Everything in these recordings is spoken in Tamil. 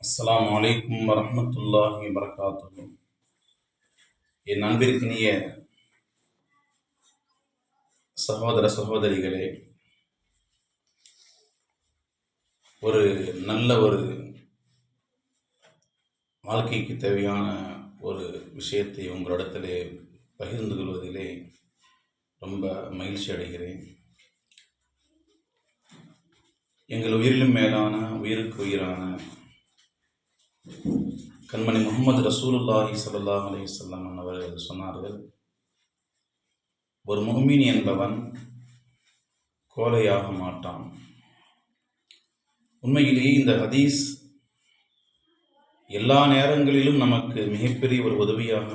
அஸ்ஸலாமு அலைக்கும் வரஹ்மத்துல்லாஹி வபரகாத்துஹு. என் அன்பிற்கினிய சகோதர சகோதரிகளே, ஒரு நல்ல வாழ்க்கைக்கு தேவையான ஒரு விஷயத்தை உங்களிடத்திலே பகிர்ந்து கொள்வதிலே ரொம்ப மகிழ்ச்சி அடைகிறேன். எங்கள் உயிரிலும் மேலான உயிருக்கு உயிரான கண்மணி முஹம்மது ரசூலுல்லாஹி ஸல்லல்லாஹு அலைஹி வஸல்லம் அவர்கள் சொன்னார்கள், ஒரு முஃமின் என்பவன் கோழையாக மாட்டான். உண்மையிலேயே இந்த ஹதீஸ் எல்லா நேரங்களிலும் நமக்கு மிகப்பெரிய ஒரு உதவியாக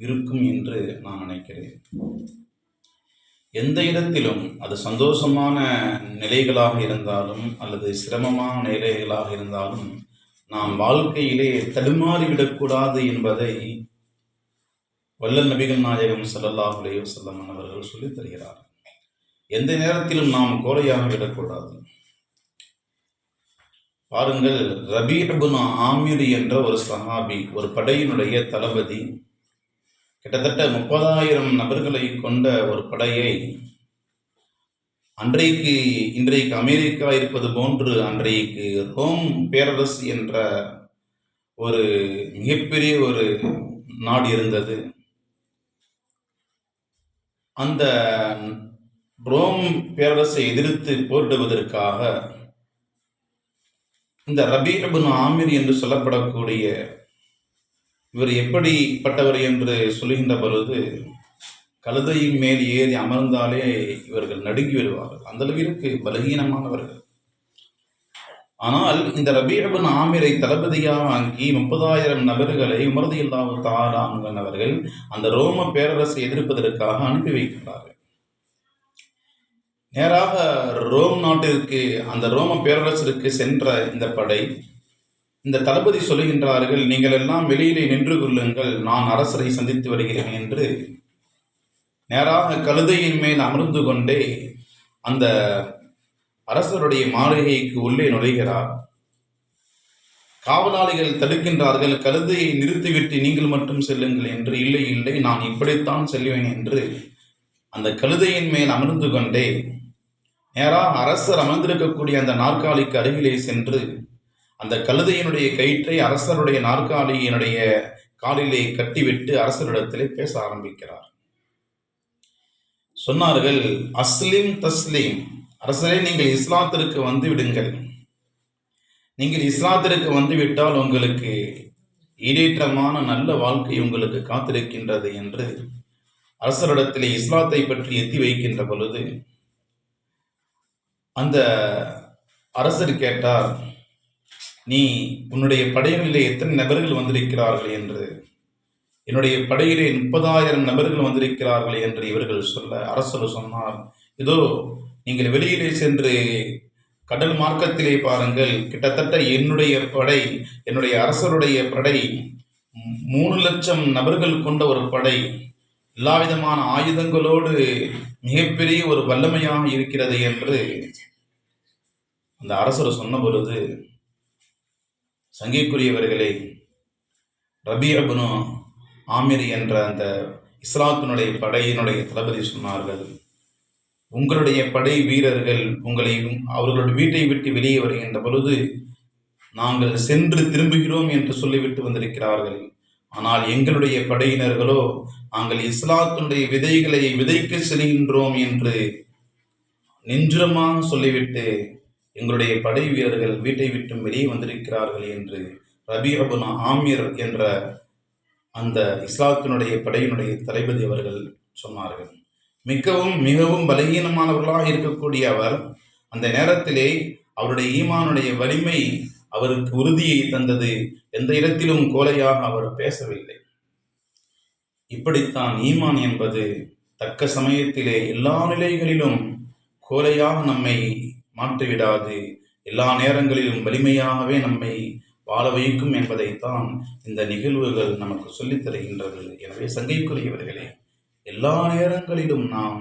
இருக்கும் என்று நான் நினைக்கிறேன். எந்த இடத்திலும் அது சந்தோஷமான நிலைகளாக இருந்தாலும் அல்லது சிரமமான நிலைகளாக இருந்தாலும் நாம் வாழ்க்கையிலே தடுமாறிவிடக்கூடாது என்பதை வல்லல் நபிகள் நாயகம் ஸல்லல்லாஹு அலைஹி வஸல்லம் அவர்கள் சொல்லித் தருகிறார். எந்த நேரத்திலும் நாம் கோழையாக விடக்கூடாது. பாருங்கள், ரபீ இப்னு ஆமிர் என்ற ஒரு சஹாபி, ஒரு படையினுடைய தளபதி, கிட்டத்தட்ட 30,000 நபர்களை கொண்ட ஒரு படையை இன்றைக்கு அமெரிக்கா இருப்பது போன்று அன்றைக்கு ரோம் பேரரசு என்ற ஒரு மிகப்பெரிய ஒரு நாடு இருந்தது. அந்த ரோம் பேரரசை எதிர்த்து போரிடுவதற்காக இந்த ரபீ இப்னு ஆமிர் என்று சொல்லப்படக்கூடிய இவர் எப்படிப்பட்டவர் என்று சொல்லுகின்ற பொழுது, கழுதையின் மேல் ஏறி அமர்ந்தாலே இவர்கள் நடுங்கி வருவார்கள். அந்த அளவிற்கு பலகீனமானவர்கள். ஆனால் இந்த ரபீ இப்னு ஆமிரை தளபதியாக ஆக்கி 30,000 நபர்களை உமர் ரலியல்லாஹு தஆலா அவர்கள் அந்த ரோம பேரரசை எதிர்ப்பதற்காக அனுப்பி வைக்கிறார்கள். நேராக ரோம் நாட்டிற்கு, அந்த ரோம பேரரசிற்கு சென்ற இந்த படை, இந்த தளபதி சொல்லுகின்றார்கள், நீங்கள் எல்லாம் வெளியிலே நின்று கொள்ளுங்கள், நான் அரசரை சந்தித்து வருகிறேன் என்று நேராக கழுதையின் மேல் அமர்ந்து கொண்டே அந்த அரசருடைய மாளிகைக்கு உள்ளே நுழைகிறார். காவலாளிகள் தடுக்கின்றார்கள், கழுதையை நிறுத்திவிட்டு நீங்கள் மட்டும் செல்லுங்கள் என்று. இல்லை இல்லை, நான் இப்படித்தான் செல்வேன் என்று அந்த கழுதையின் மேல் அமர்ந்து கொண்டே நேராக அரசர் அமர்ந்திருக்கக்கூடிய அந்த நாற்காலிக்கு அருகிலே சென்று அந்த கழுதையினுடைய கயிற்றை அரசருடைய நாற்காலியினுடைய காலிலே கட்டிவிட்டு அரசரிடத்திலே பேச ஆரம்பிக்கிறார். சொன்னார்கள், அஸ்லிம் தஸ்லீம், அரசரே நீங்கள் இஸ்லாத்திற்கு வந்து விடுங்கள். நீங்கள் இஸ்லாத்திற்கு வந்துவிட்டால் உங்களுக்கு ஈடேற்றமான நல்ல வாழ்க்கை உங்களுக்கு காத்திருக்கின்றது என்று அரசரிடத்திலே இஸ்லாத்தை பற்றி எத்தி வைக்கின்ற பொழுது அந்த அரசர் கேட்டார், நீ உன்னுடைய படைகளிலே எத்தனை நபர்கள் வந்திருக்கிறார்கள் என்று. என்னுடைய படையிலே 30,000 நபர்கள் வந்திருக்கிறார்கள் என்று இவர்கள் சொல்ல, அரசர் சொன்னார், இதோ நீங்கள் வெளியிலே சென்று கடல் மார்க்கத்திலே பாருங்கள், கிட்டத்தட்ட என்னுடைய அரசருடைய படை 3,00,000 நபர்கள் கொண்ட ஒரு படை, எல்லா விதமான ஆயுதங்களோடு மிகப்பெரிய ஒரு வல்லமையாக இருக்கிறது என்று அந்த அரசர் சொன்ன பொழுது, சங்கைக்குரியவர்களே, ரபீ இப்னு ஆமிர் என்ற அந்த இஸ்லாத்தினுடைய படையினுடைய தளபதி சொன்னார்கள், உங்களுடைய படை வீரர்கள் அவர்களுடைய வீட்டை விட்டு வெளியே வருகின்ற பொழுது நாங்கள் சென்று திரும்புகிறோம் என்று சொல்லிவிட்டு வந்திருக்கிறார்கள். ஆனால் எங்களுடைய படையினர்களோ நாங்கள் இஸ்லாத்தினுடைய விதைகளை விதைக்க செல்கின்றோம் என்று நெஞ்சுரமாக சொல்லிவிட்டு எங்களுடைய படை வீரர்கள் வீட்டை விட்டும் வெளியே வந்திருக்கிறார்கள் என்று ரபீ இப்னு ஆமிர் என்ற அந்த இஸ்லாத்தினுடைய படையினுடைய தளபதி அவர்கள் சொன்னார்கள். மிகவும் பலகீனமானவர்களாக இருக்கக்கூடிய அவர் அந்த நேரத்திலே அவருடைய ஈமானுடைய வலிமை அவருக்கு உறுதியை தந்தது. எந்த இடத்திலும் கோழையாக அவர் பேசவில்லை. இப்படித்தான் ஈமான் என்பது தக்க சமயத்திலே எல்லா நிலைகளிலும் கோழையாக நம்மை மாற்றிவிடாது, எல்லா நேரங்களிலும் வலிமையாகவே நம்மை வாழ வைக்கும் என்பதைத்தான் இந்த நிகழ்வுகள் நமக்கு சொல்லித் தருகின்றது. எனவே சங்கைக்குரியவர்களே, எல்லா நேரங்களிலும் நாம்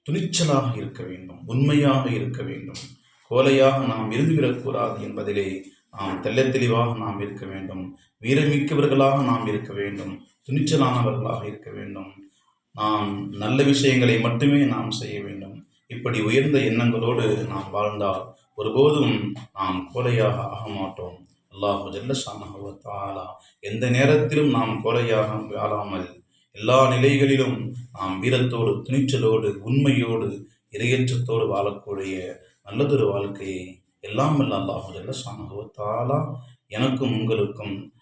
துணிச்சலாக இருக்க வேண்டும், உண்மையாக இருக்க வேண்டும். கோழையாக நாம் இருந்துவிடக்கூடாது என்பதிலே தெள்ளத் தெளிவாக நாம் இருக்க வேண்டும். வீரமிக்கவர்களாக நாம் இருக்க வேண்டும். துணிச்சலானவர்களாக இருக்க வேண்டும். நாம் நல்ல விஷயங்களை மட்டுமே நாம் செய்ய வேண்டும். இப்படி உயர்ந்த எண்ணங்களோடு நாம் வாழ்ந்தால் ஒருபோதும் நாம் கோழையாக ஆக மாட்டோம். அல்லாஹு ஜல்ல ஷானஹு வ தஆலா எந்த நேரத்திலும் நாம் கோழையாக வாழாமல் எல்லா நிலைகளிலும் நாம் வீரத்தோடு, துணிச்சலோடு, உண்மையோடு, இரையற்றத்தோடு வாழக்கூடிய நல்லதொரு வாழ்க்கையை எல்லாம் வல்ல அல்லாஹு ஜல்ல ஷானஹு வ தஆலா எனக்கும் உங்களுக்கும்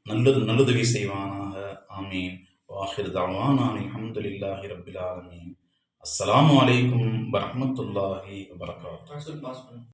நல்லுதவி செய்வானாக. ஆமீன். வாஹிர் தஅவானா அல்ஹம்துலில்லாஹி ரப்பில் ஆலமீன். அஸ்ஸலாமு அலைக்கும் வரஹ்மத்துல்லாஹி வபரகாத்துஹு.